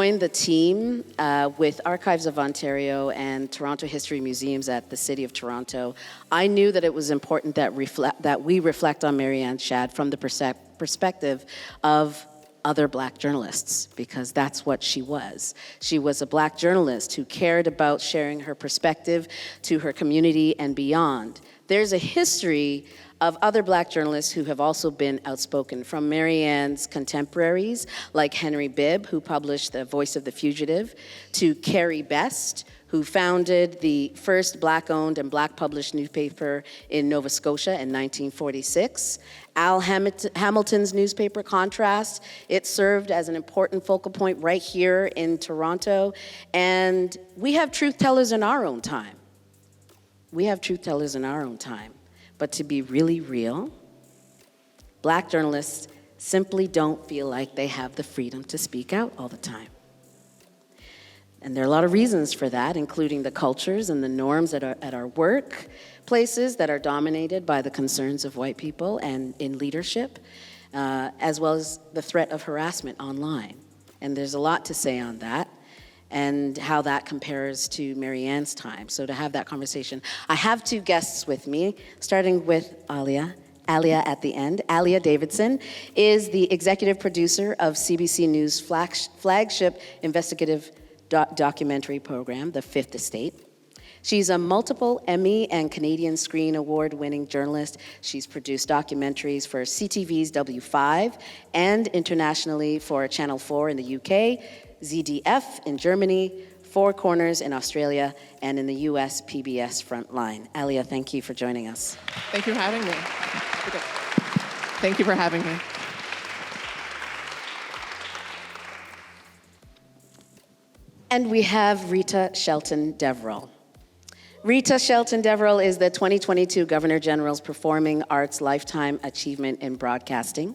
joined the team with Archives of Ontario and Toronto History Museums at the City of Toronto, I knew that it was important that we reflect on Mary Ann Shadd from the perspective of other Black journalists, because that's what she was. She was a Black journalist who cared about sharing her perspective to her community and beyond. There's a history of other Black journalists who have also been outspoken, from Mary Ann's contemporaries, like Henry Bibb, who published The Voice of the Fugitive, to Carrie Best, who founded the first Black-owned and Black-published newspaper in Nova Scotia in 1946. Al Hamilton's newspaper, Contrast, it served as an important focal point right here in Toronto. And we have truth tellers in our own time. But to be really real, Black journalists simply don't feel like they have the freedom to speak out all the time. And there are a lot of reasons for that, including the cultures and the norms at our workplaces that are dominated by the concerns of white people and in leadership, as well as the threat of harassment online. And there's a lot to say on that, and how that compares to Mary Ann's time. So to have that conversation, I have two guests with me, starting with Allya at the end. Allya Davidson is the executive producer of CBC News' flagship investigative documentary program, The Fifth Estate. She's a multiple Emmy and Canadian Screen Award-winning journalist. She's produced documentaries for CTV's W5 and internationally for Channel 4 in the UK, ZDF in Germany, Four Corners in Australia, and in the US, PBS Frontline. Allya, thank you for joining us. Thank you for having me. Thank you for having me. And we have Rita Shelton Deverell. Rita Shelton Deverell is the 2022 Governor General's Performing Arts Lifetime Achievement in Broadcasting.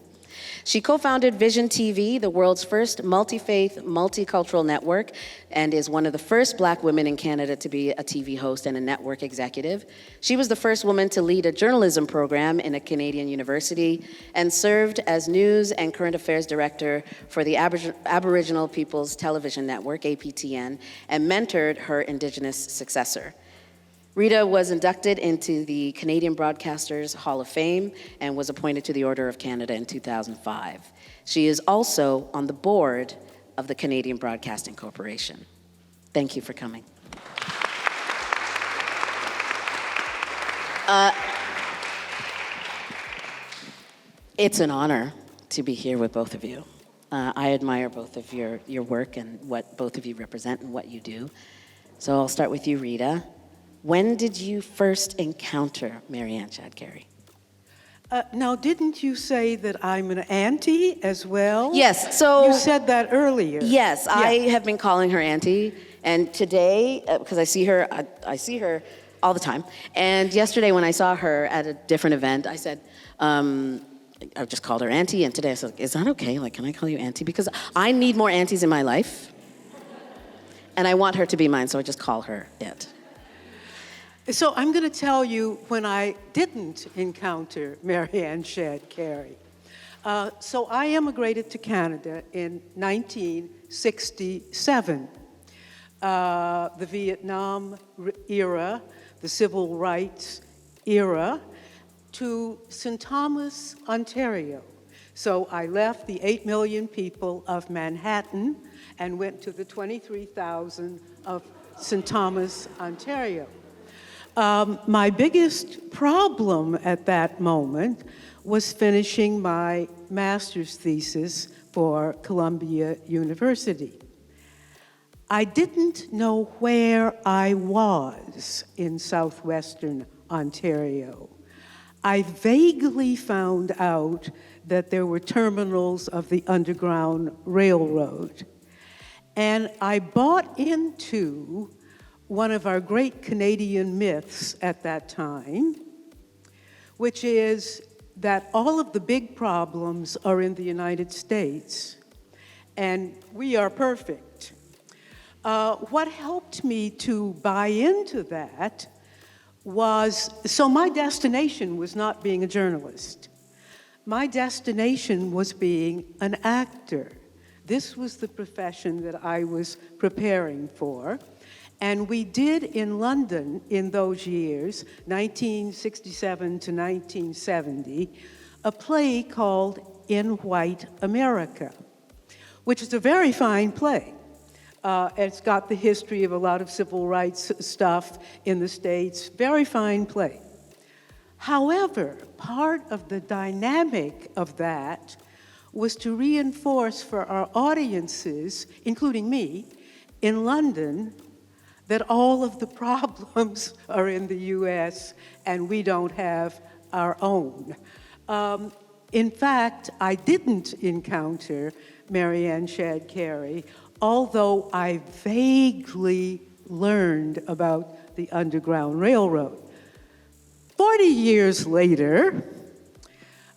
She co-founded Vision TV, the world's first multi-faith, multicultural network, and is one of the first Black women in Canada to be a TV host and a network executive. She was the first woman to lead a journalism program in a Canadian university and served as news and current affairs director for the Aboriginal People's Television Network, APTN, and mentored her Indigenous successor. Rita was inducted into the Canadian Broadcasters Hall of Fame and was appointed to the Order of Canada in 2005. She is also on the board of the Canadian Broadcasting Corporation. Thank you for coming. It's an honor to be here with both of you. I admire both of your work and what both of you represent and what you do. So I'll start with you, Rita. When did you first encounter Mary Ann Shadd Cary? Now, didn't you say that I'm an auntie as well? Yes, so... You said that earlier. Yes, yeah. I have been calling her auntie, and today, because I see her all the time, and yesterday when I saw her at a different event, I said, I just called her auntie, and today I said, is that okay? Like, can I call you auntie? Because I need more aunties in my life, and I want her to be mine, so I just call her it. So I'm going to tell you when I didn't encounter Mary Ann Shadd Cary. So I immigrated to Canada in 1967. The Vietnam era, the civil rights era, to St. Thomas, Ontario. So I left the 8 million people of Manhattan and went to the 23,000 of St. Thomas, Ontario. My biggest problem at that moment was finishing my master's thesis for Columbia University. I didn't know where I was in southwestern Ontario. I vaguely found out that there were terminals of the Underground Railroad. And I bought into one of our great Canadian myths at that time, which is that all of the big problems are in the United States, and we are perfect. What helped me to buy into that was, so my destination was not being a journalist. My destination was being an actor, This was the profession that I was preparing for. And we did in London in those years, 1967 to 1970, a play called In White America, which is a very fine play. It's got the history of a lot of civil rights stuff in the States, very fine play. However, part of the dynamic of that was to reinforce for our audiences, including me, in London, that all of the problems are in the US and we don't have our own. In fact, I didn't encounter Mary Ann Shadd Cary, although I vaguely learned about the Underground Railroad. 40 years later,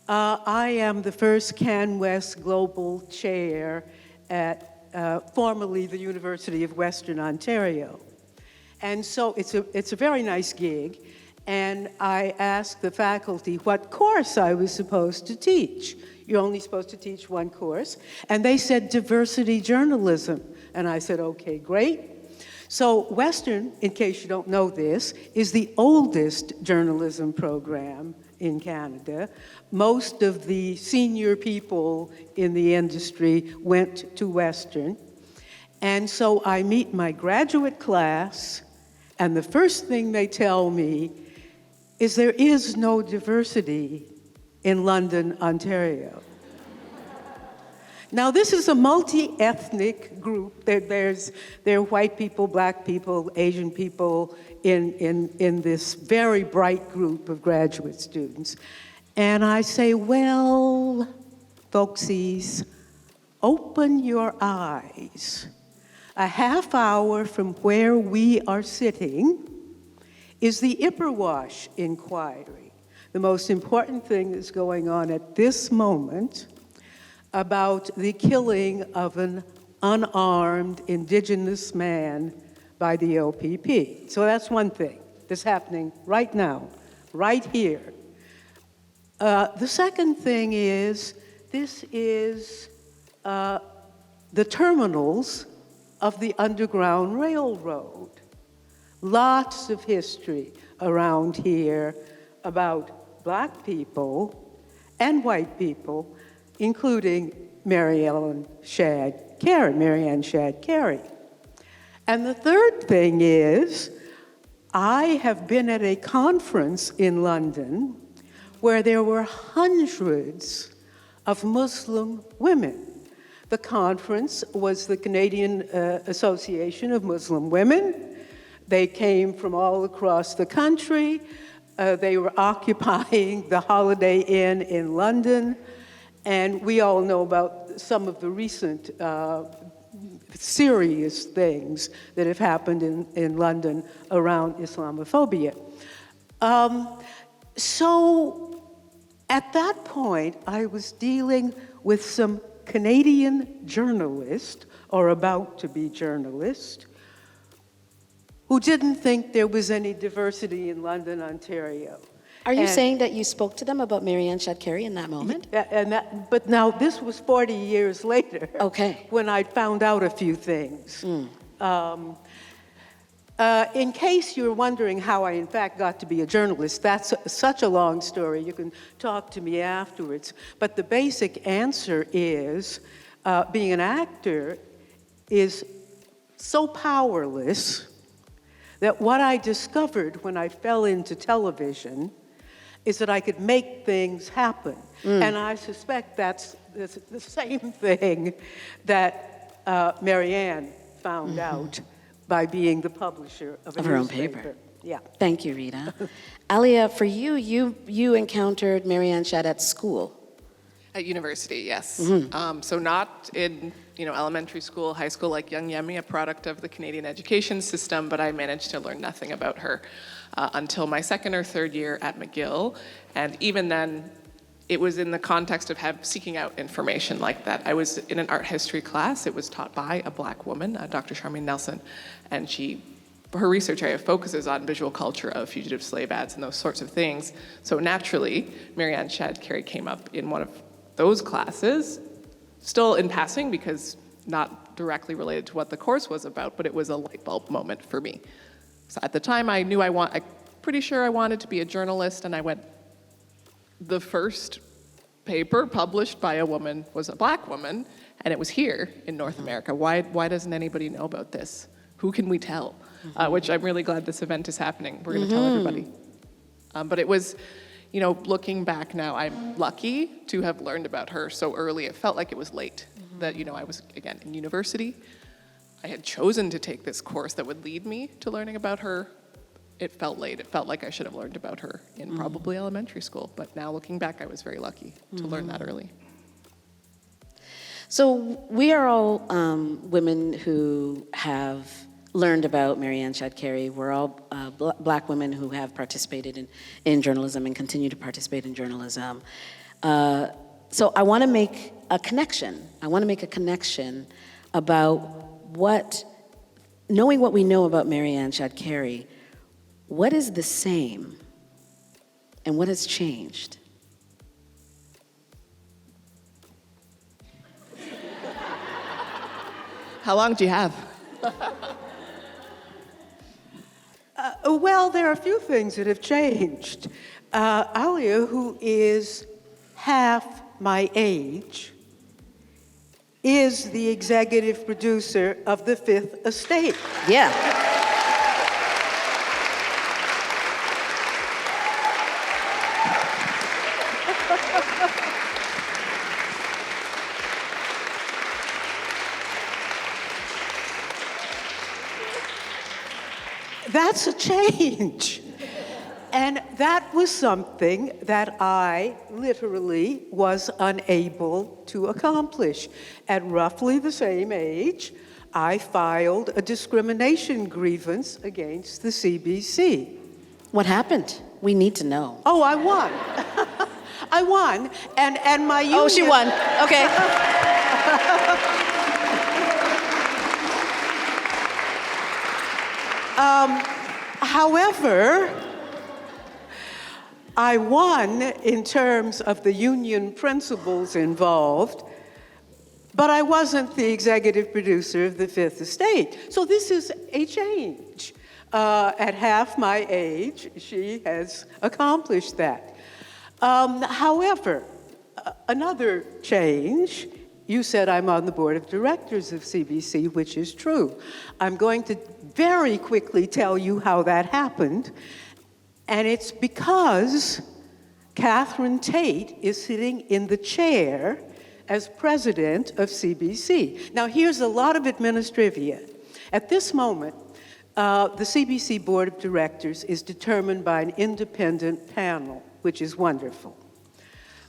I am the first CanWest Global Chair at formerly the University of Western Ontario. And so it's a very nice gig, and I asked the faculty what course I was supposed to teach. You're only supposed to teach one course. And they said diversity journalism. And I said, okay, great. So Western, in case you don't know this, is the oldest journalism program in Canada. Most of the senior people in the industry went to Western. And so I meet my graduate class, and the first thing they tell me is there is no diversity in London, Ontario. Now, this is a multi-ethnic group. There are white people, black people, Asian people in this very bright group of graduate students. And I say, well, folksies, open your eyes. A half hour from where we are sitting is the Ipperwash inquiry, the most important thing that's going on at this moment about the killing of an unarmed Indigenous man by the OPP. So that's one thing that's happening right now, right here. The second thing is, this is the terminals of the Underground Railroad. Lots of history around here about black people and white people, including Mary Ann Shadd Cary. And the third thing is, I have been at a conference in London where there were hundreds of Muslim women. The conference was the Canadian Association of Muslim Women. They came from all across the country. They were occupying the Holiday Inn in London. And we all know about some of the recent serious things that have happened in London around Islamophobia. So at that point, I was dealing with some Canadian journalists, or about to be journalists, who didn't think there was any diversity in London, Ontario. Are you saying that you spoke to them about Mary Ann Shadd Cary in that moment? But now this was 40 years later. Okay. When I found out a few things. In case you're wondering how I in fact got to be a journalist, that's such a long story. You can talk to me afterwards. But the basic answer is, being an actor is so powerless that what I discovered when I fell into television is that I could make things happen. And I suspect that's the same thing that Mary Ann found out by being the publisher of her own paper. Yeah. Thank you, Rita. Allya, for you encountered Mary Ann Shadd at school. At university, yes. So not in elementary school, high school like young Yemi, a product of the Canadian education system, but I managed to learn nothing about her until my second or third year at McGill. And even then, it was in the context of seeking out information like that. I was in an art history class. It was taught by a black woman, Dr. Charmaine Nelson, and her research area focuses on visual culture of fugitive slave ads and those sorts of things. So naturally, Mary Ann Shadd Cary came up in one of those classes. still in passing because not directly related to what the course was about, but it was a light bulb moment for me. So at the time, I knew I'm pretty sure I wanted to be a journalist, and I went, the first paper published by a woman was a Black woman, and it was here in North America. Why doesn't anybody know about this? Who can we tell? Which I'm really glad this event is happening. We're going to tell everybody. But it was, looking back now, I'm lucky to have learned about her so early. It felt like it was late. That, I was, again, in university. I had chosen to take this course that would lead me to learning about her. It felt late. It felt like I should have learned about her in probably elementary school. But now looking back, I was very lucky to learn that early. So we are all women who have learned about Mary Ann Shadd Cary. We're all Black women who have participated in journalism and continue to participate in journalism. So I want to make a connection. I want to make a connection about knowing what we know about Mary Ann Shadd Cary, what is the same and what has changed? How long do you have? Well, there are a few things that have changed. Allya, who is half my age, is the executive producer of The Fifth Estate. Yeah. That's a change. And that was something that I literally was unable to accomplish. At roughly the same age, I filed a discrimination grievance against the CBC. What happened? We need to know. Oh, I won. I won. And my union... Oh, she won. Okay. However, I won in terms of the union principles involved, but I wasn't the executive producer of The Fifth Estate. So this is a change. At half my age, she has accomplished that. However, another change, you said I'm on the board of directors of CBC, which is true. I'm going to very quickly tell you how that happened. And it's because Catherine Tate is sitting in the chair as president of CBC. Now, here's a lot of administrivia. At this moment, the CBC Board of Directors is determined by an independent panel, which is wonderful.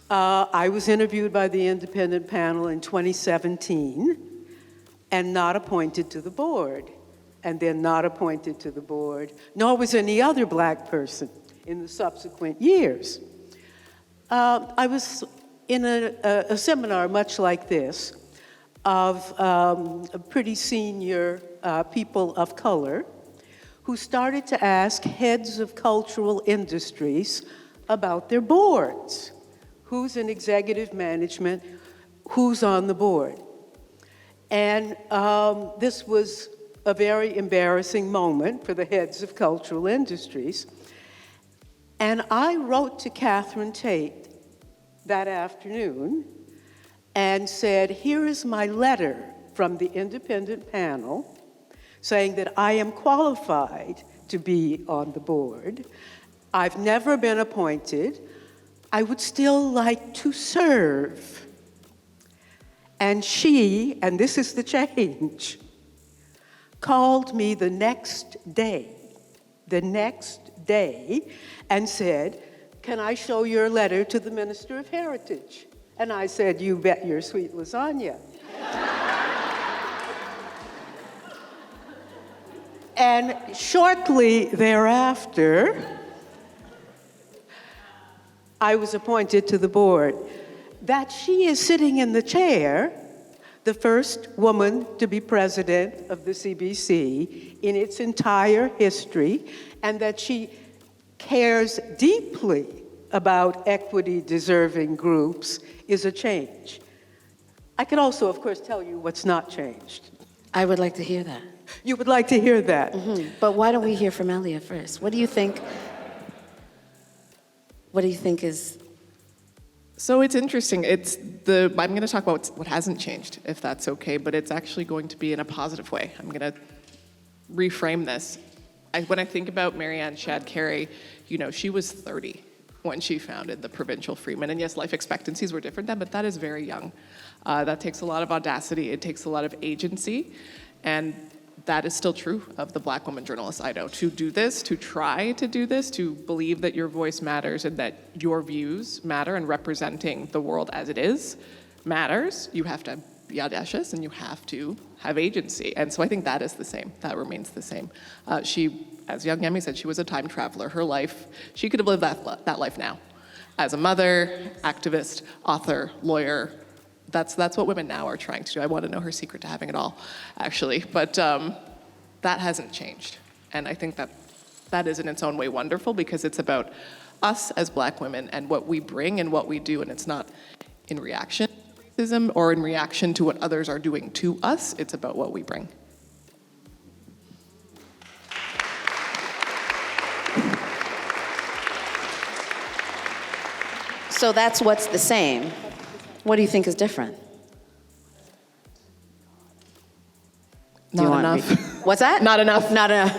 I was interviewed by the independent panel in 2017 and not appointed to the board. And then not appointed to the board, nor was any other Black person in the subsequent years. I was in a seminar much like this of pretty senior people of color who started to ask heads of cultural industries about their boards. Who's in executive management? Who's on the board? And this was a very embarrassing moment for the heads of cultural industries. And I wrote to Catherine Tate that afternoon and said, here is my letter from the independent panel saying that I am qualified to be on the board. I've never been appointed. I would still like to serve. And she, and this is the change, called me the next day, and said, can I show your letter to the Minister of Heritage? And I said, you bet your sweet lasagna. And shortly thereafter, I was appointed to the board. That she is sitting in the chair, the first woman to be president of the CBC in its entire history, and that she cares deeply about equity-deserving groups is a change. I could also, of course, tell you what's not changed. I would like to hear that. You would like to hear that? But why don't we hear from Allya first? What do you think? What do you think is? So it's interesting. I'm going to talk about what hasn't changed, if that's okay, but it's actually going to be in a positive way. I'm going to reframe this. When I think about Mary Ann Shadd Cary, she was 30 when she founded the Provincial Freemen. And yes, life expectancies were different then, but that is very young. That takes a lot of audacity. It takes a lot of agency. And that is still true of the Black woman journalists I know. To do this, to try to do this, to believe that your voice matters and that your views matter and representing the world as it is matters, you have to be audacious and you have to have agency. And so I think that is the same. That remains the same. She, as young Yemi said, she was a time traveler. Her life, she could have lived that life now. As a mother, activist, author, lawyer, that's what women now are trying to do. I want to know her secret to having it all, actually. But that hasn't changed. And I think that is in its own way wonderful because it's about us as Black women and what we bring and what we do. And it's not in reaction to racism or in reaction to what others are doing to us. It's about what we bring. So that's what's the same. What do you think is different? Not enough. What's that? Not enough. Not enough.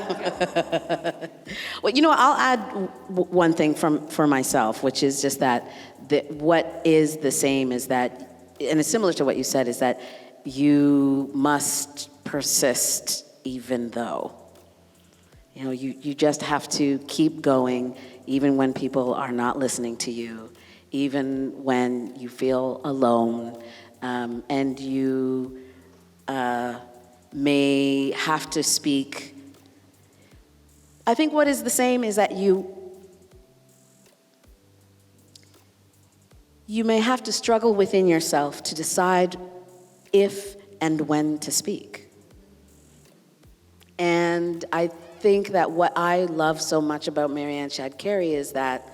Well, I'll add one thing for myself, which is just that what is the same is that, and it's similar to what you said, is that you must persist even though. You just have to keep going even when people are not listening to you, even when you feel alone, and you may have to speak. I think what is the same is that you may have to struggle within yourself to decide if and when to speak. And I think that what I love so much about Mary Ann Shadd Cary is that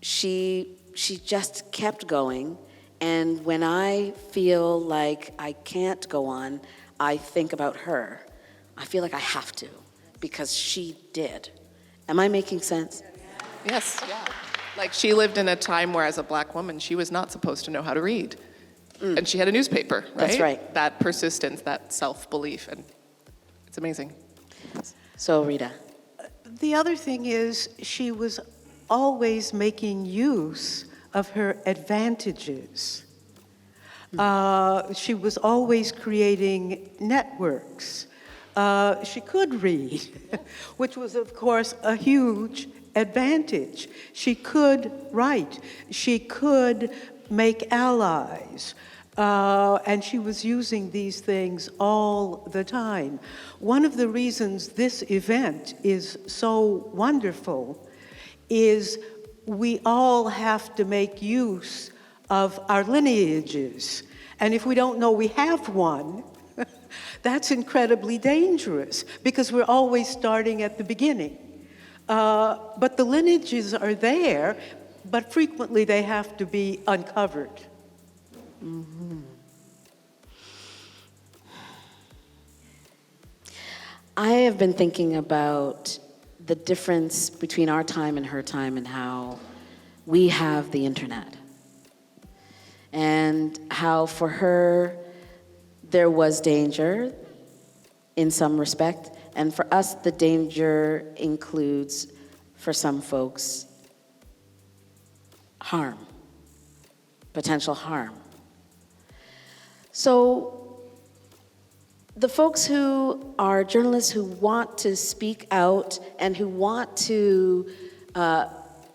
she just kept going, and when I feel like I can't go on, I think about her. I feel like I have to, because she did. Am I making sense? Yes, yeah. Like she lived in a time where as a Black woman, she was not supposed to know how to read. And she had a newspaper, right? That's right. That persistence, that self-belief, and it's amazing. So, Rita. The other thing is she was always making use of her advantages. She was always creating networks. She could read, which was, of course, a huge advantage. She could write. She could make allies. And she was using these things all the time. One of the reasons this event is so wonderful is we all have to make use of our lineages. And if we don't know we have one, that's incredibly dangerous because we're always starting at the beginning. But the lineages are there, but frequently they have to be uncovered. Mm-hmm. I have been thinking about the difference between our time and her time and how we have the internet. And how for her, there was danger in some respect. And for us, the danger includes, for some folks, harm, potential harm. So the folks who are journalists who want to speak out and who want to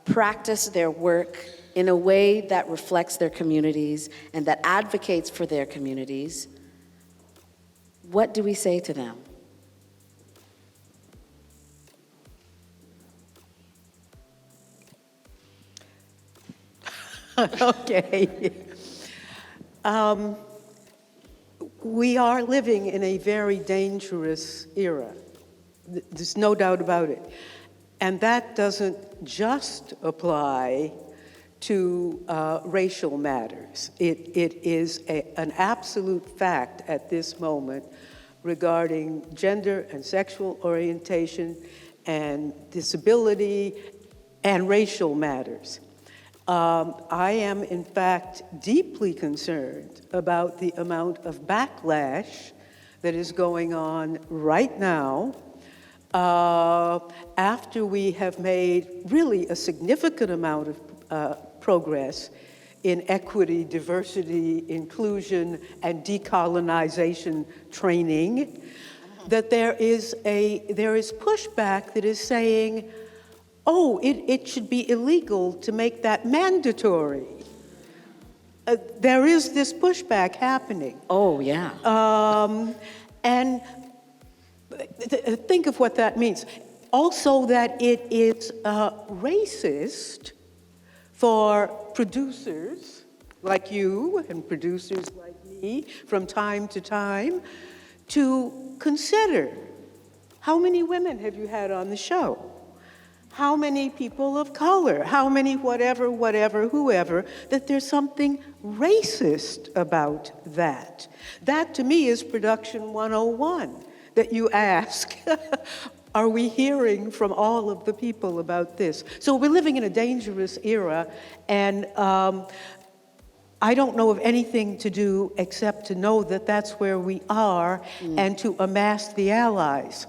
practice their work in a way that reflects their communities and that advocates for their communities, what do we say to them? Okay. We are living in a very dangerous era. There's no doubt about it. And that doesn't just apply to racial matters. It is an absolute fact at this moment regarding gender and sexual orientation and disability and racial matters. I am, in fact, deeply concerned about the amount of backlash that is going on right now after we have made really a significant amount of progress in equity, diversity, inclusion, and decolonization training, that there is pushback that is saying, oh, it should be illegal to make that mandatory. There is this pushback happening. Oh, yeah. And think of what that means. Also that it is racist for producers like you and producers like me from time to time to consider, how many women have you had on the show? How many people of color? How many whatever, whoever, that there's something racist about that. That to me is production 101, that you ask, are we hearing from all of the people about this? So we're living in a dangerous era, and I don't know of anything to do except to know that that's where we are and to amass the allies.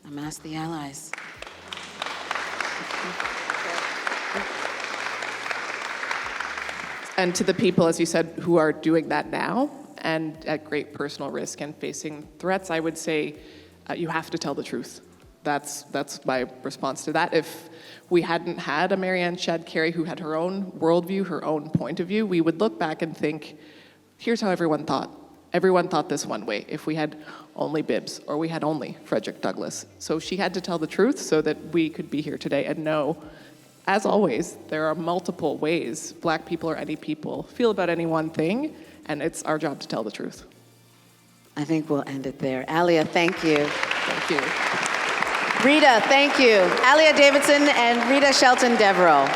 Amass the allies. And to the people, as you said, who are doing that now and at great personal risk and facing threats, I would say you have to tell the truth. That's my response to that. If we hadn't had a Mary Ann Shadd Cary who had her own worldview, her own point of view, we would look back and think, here's how everyone thought. Everyone thought this one way if we had only Bibbs or we had only Frederick Douglass. So she had to tell the truth so that we could be here today and know, as always, there are multiple ways Black people or any people feel about any one thing, and it's our job to tell the truth. I think we'll end it there. Allya, thank you. Thank you. Rita, thank you. Allya Davidson and Rita Shelton Deverell.